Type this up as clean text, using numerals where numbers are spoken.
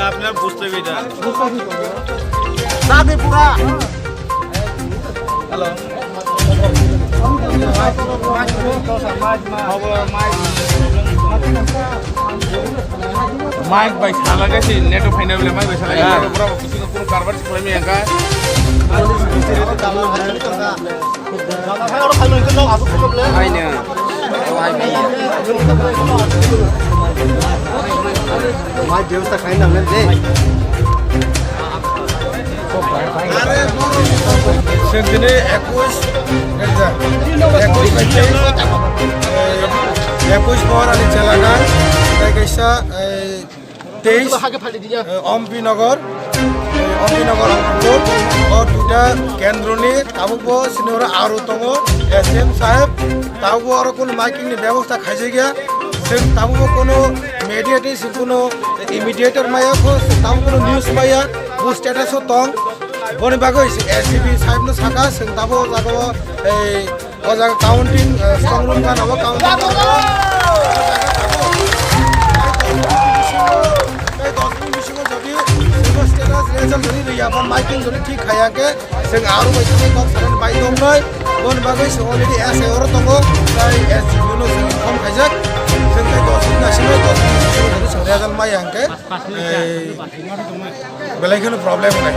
আপনার বুঝতে হবে hello Mike by Salagasi, Neto Pinable, Mike by Salagasi, কোনো কারবার করে আমি একা ব্যবস্থা খাই না সেদিনে 21 পর আমি জেলাগান গেছা 23 অম্পিনগর অন্তর্গত ও দুটা কেন্দ্রনি তাবুকো সিনিয়র আরো দङ এসএম সাহেব তাবুকো আর কোন মাইকিং नि ব্যবস্থা খাইছে গিয়া जों ताबो कोनो मेडियाटे कोनो इमिडिएटर माया को ताबो कोनो न्यूज माया वो स्टेटस हो तंग बने बागो एससीबी साहेब न साका जों ताबो जागो ए ओ जागा काउंटिंग स्ट्रंग रूम का नबो काउंटिंग स्टेटस रेजल्ट जनि रिया पर माइकिंग जनि ठीक खाया के जों आरो बायदिनो कम सारन बाय दं नै बने बागो अलरेडी एसए और दङ जाय एससीबी नो जों कम खायजाक जोंनि दासिमबो 10 रेजल्ट माय आंके बेलायखौनो प्रब्लेम होनाय